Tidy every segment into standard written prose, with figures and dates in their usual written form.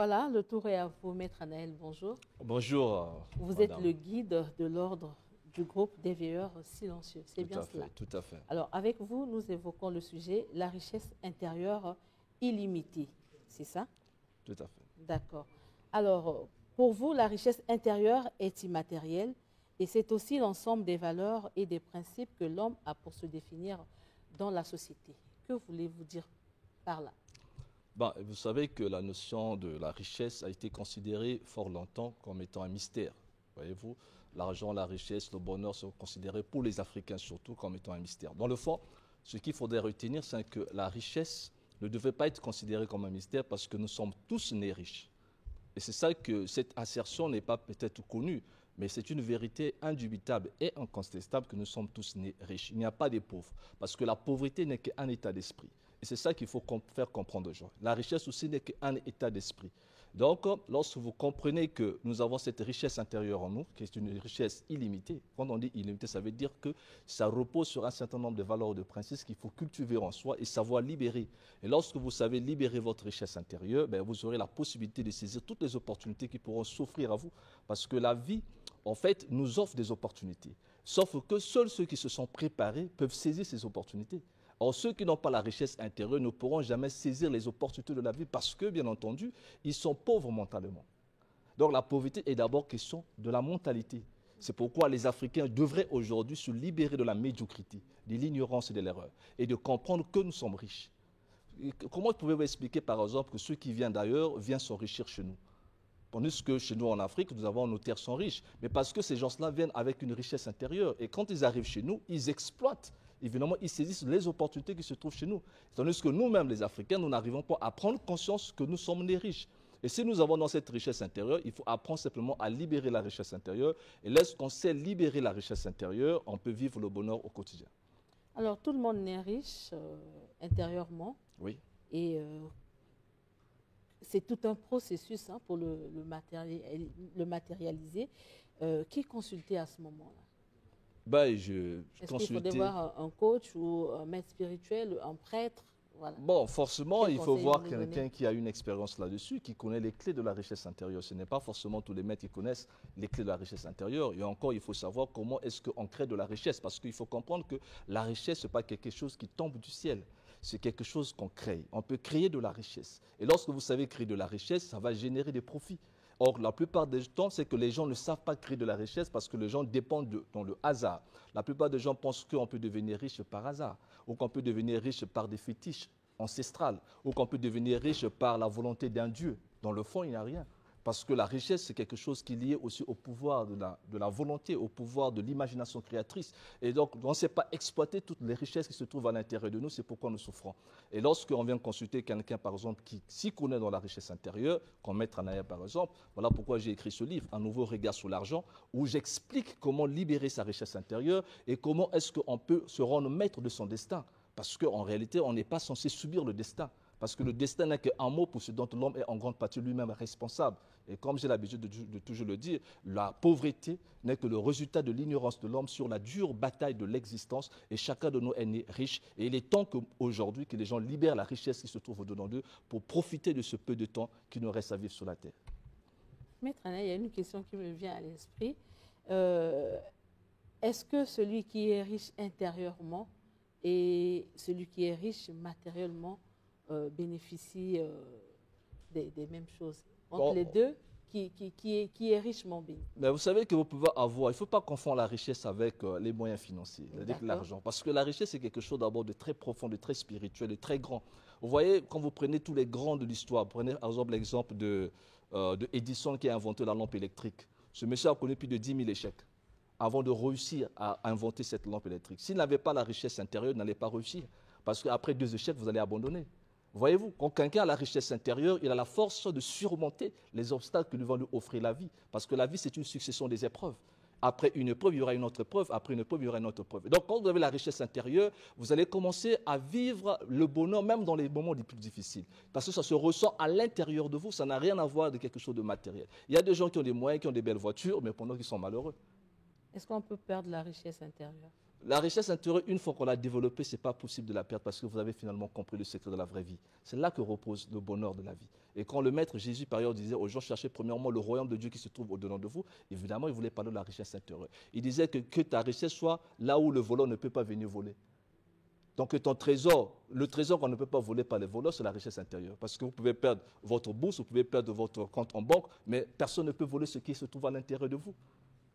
Voilà, le tour est à vous, Maître Anaël, bonjour. Bonjour, Vous êtes madame. le guide de l'ordre du groupe des veilleurs silencieux, c'est bien cela. Tout à fait. Alors, avec vous, nous évoquons le sujet, la richesse intérieure illimitée, c'est ça? Tout à fait. D'accord. Alors, pour vous, la richesse intérieure est immatérielle et c'est aussi l'ensemble des valeurs et des principes que l'homme a pour se définir dans la société. Que voulez-vous dire par là? Vous savez que la notion de la richesse a été considérée fort longtemps comme étant un mystère. Voyez-vous, l'argent, la richesse, le bonheur sont considérés pour les Africains surtout comme étant un mystère. Dans le fond, ce qu'il faudrait retenir, c'est que la richesse ne devait pas être considérée comme un mystère parce que nous sommes tous nés riches. Et c'est ça que cette assertion n'est pas peut-être connue, mais c'est une vérité indubitable et incontestable que nous sommes tous nés riches. Il n'y a pas de pauvres, parce que la pauvreté n'est qu'un état d'esprit. Et c'est ça qu'il faut faire comprendre aux gens. La richesse aussi n'est qu'un état d'esprit. Donc, lorsque vous comprenez que nous avons cette richesse intérieure en nous, qui est une richesse illimitée, quand on dit illimitée, ça veut dire que ça repose sur un certain nombre de valeurs et de principes qu'il faut cultiver en soi et savoir libérer. Et lorsque vous savez libérer votre richesse intérieure, vous aurez la possibilité de saisir toutes les opportunités qui pourront s'offrir à vous. Parce que la vie, en fait, nous offre des opportunités. Sauf que seuls ceux qui se sont préparés peuvent saisir ces opportunités. Or, ceux qui n'ont pas la richesse intérieure ne pourront jamais saisir les opportunités de la vie parce que, bien entendu, ils sont pauvres mentalement. Donc, la pauvreté est d'abord question de la mentalité. C'est pourquoi les Africains devraient aujourd'hui se libérer de la médiocrité, de l'ignorance et de l'erreur, et de comprendre que nous sommes riches. Comment pouvez-vous expliquer, par exemple, que ceux qui viennent d'ailleurs viennent s'enrichir chez nous? Tandis que chez nous en Afrique, nous avons nos terres sont riches. Mais parce que ces gens-là viennent avec une richesse intérieure. Et quand ils arrivent chez nous, ils exploitent. Évidemment, ils saisissent les opportunités qui se trouvent chez nous. Tandis que nous-mêmes, les Africains, nous n'arrivons pas à prendre conscience que nous sommes nés riches. Et si nous avons dans cette richesse intérieure, il faut apprendre simplement à libérer la richesse intérieure. Et lorsqu'on sait libérer la richesse intérieure, on peut vivre le bonheur au quotidien. Alors, tout le monde n'est riche intérieurement. Oui. Et c'est tout un processus pour le matérialiser. Qui consulter à ce moment-là? Est-ce qu'il faut voir un coach ou un maître spirituel, un prêtre? Voilà. Bon, forcément, il faut voir quelqu'un qui a une expérience là-dessus, qui connaît les clés de la richesse intérieure. Ce n'est pas forcément tous les maîtres qui connaissent les clés de la richesse intérieure. Et encore, il faut savoir comment est-ce qu'on crée de la richesse. Parce qu'il faut comprendre que la richesse, ce n'est pas quelque chose qui tombe du ciel. C'est quelque chose qu'on crée. On peut créer de la richesse. Et lorsque vous savez créer de la richesse, ça va générer des profits. Or, la plupart des temps, c'est que les gens ne savent pas créer de la richesse parce que les gens dépendent dans le hasard. La plupart des gens pensent qu'on peut devenir riche par hasard, ou qu'on peut devenir riche par des fétiches ancestrales, ou qu'on peut devenir riche par la volonté d'un Dieu. Dans le fond, il n'y a rien. Parce que la richesse, c'est quelque chose qui est lié aussi au pouvoir de la volonté, au pouvoir de l'imagination créatrice. Et donc, on ne sait pas exploiter toutes les richesses qui se trouvent à l'intérieur de nous, c'est pourquoi nous souffrons. Et lorsqu'on vient consulter quelqu'un, par exemple, qui s'y connaît dans la richesse intérieure, comme Maître Anaël, par exemple, voilà pourquoi j'ai écrit ce livre, Un nouveau regard sur l'argent, où j'explique comment libérer sa richesse intérieure et comment est-ce qu'on peut se rendre maître de son destin. Parce qu'en réalité, on n'est pas censé subir le destin. Parce que le destin n'est qu'un mot pour ce dont l'homme est en grande partie lui-même responsable. Et comme j'ai l'habitude de toujours le dire, la pauvreté n'est que le résultat de l'ignorance de l'homme sur la dure bataille de l'existence. Et chacun de nous est né riche. Et il est temps qu'aujourd'hui, que les gens libèrent la richesse qui se trouve au-dedans d'eux pour profiter de ce peu de temps qui nous reste à vivre sur la terre. Maître Anaël, il y a une question qui me vient à l'esprit. Est-ce que celui qui est riche intérieurement et celui qui est riche matériellement bénéficie des mêmes choses? Entre les deux, qui est richement béni? Mais vous savez que vous pouvez avoir, il ne faut pas confondre la richesse avec les moyens financiers, avec l'argent. Parce que la richesse, c'est quelque chose d'abord de très profond, de très spirituel, de très grand. Vous voyez, quand vous prenez tous les grands de l'histoire, prenez par exemple l'exemple de Edison qui a inventé la lampe électrique. Ce monsieur a connu plus de 10 000 échecs avant de réussir à inventer cette lampe électrique. S'il n'avait pas la richesse intérieure, il n'allait pas réussir. Parce qu'après 2 échecs, vous allez abandonner. Voyez-vous, quand quelqu'un a la richesse intérieure, il a la force de surmonter les obstacles que nous va lui offrir la vie. Parce que la vie, c'est une succession des épreuves. Après une épreuve, il y aura une autre épreuve. Après une épreuve, il y aura une autre épreuve. Donc, quand vous avez la richesse intérieure, vous allez commencer à vivre le bonheur, même dans les moments les plus difficiles. Parce que ça se ressent à l'intérieur de vous. Ça n'a rien à voir avec quelque chose de matériel. Il y a des gens qui ont des moyens, qui ont des belles voitures, mais pendant qu'ils sont malheureux. Est-ce qu'on peut perdre la richesse intérieure? La richesse intérieure, une fois qu'on l'a développée, ce n'est pas possible de la perdre parce que vous avez finalement compris le secret de la vraie vie. C'est là que repose le bonheur de la vie. Et quand le maître Jésus, par ailleurs, disait aux gens, cherchez premièrement le royaume de Dieu qui se trouve au-dedans de vous, évidemment, il voulait parler de la richesse intérieure. Il disait que ta richesse soit là où le voleur ne peut pas venir voler. Donc que ton trésor, le trésor qu'on ne peut pas voler par les voleurs, c'est la richesse intérieure. Parce que vous pouvez perdre votre bourse, vous pouvez perdre votre compte en banque, mais personne ne peut voler ce qui se trouve à l'intérieur de vous.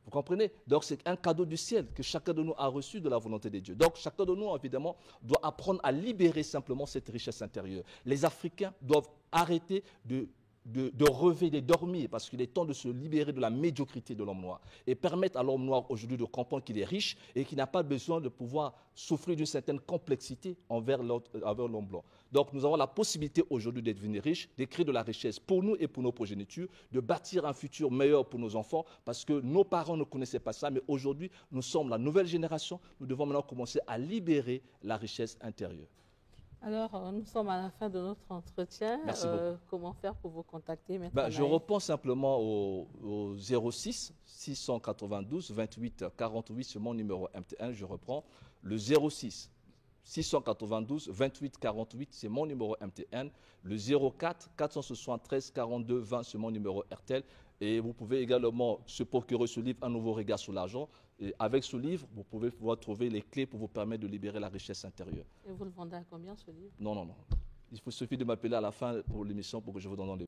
Vous comprenez? Donc c'est un cadeau du ciel que chacun de nous a reçu de la volonté de Dieu. Donc chacun de nous, évidemment, doit apprendre à libérer simplement cette richesse intérieure. Les Africains doivent arrêter de rêver, de dormir, parce qu'il est temps de se libérer de la médiocrité de l'homme noir et permettre à l'homme noir aujourd'hui de comprendre qu'il est riche et qu'il n'a pas besoin de pouvoir souffrir d'une certaine complexité envers l'homme blanc. Donc nous avons la possibilité aujourd'hui de devenir riches, de créer de la richesse pour nous et pour nos progénitures, de bâtir un futur meilleur pour nos enfants, parce que nos parents ne connaissaient pas ça, mais aujourd'hui nous sommes la nouvelle génération, nous devons maintenant commencer à libérer la richesse intérieure. Alors, nous sommes à la fin de notre entretien. Merci beaucoup. Comment faire pour vous contacter, Maître Je reprends simplement au 06 692 28 48, c'est mon numéro MTN. Je reprends le 06 692 28 48, c'est mon numéro MTN. Le 04 473 42 20, c'est mon numéro RTL. Et vous pouvez également se procurer ce livre, Un nouveau regard sur l'argent. Et avec ce livre, vous pouvez pouvoir trouver les clés pour vous permettre de libérer la richesse intérieure. Et vous le vendez à combien, ce livre? Non. Il suffit de m'appeler à la fin pour l'émission pour que je vous donne des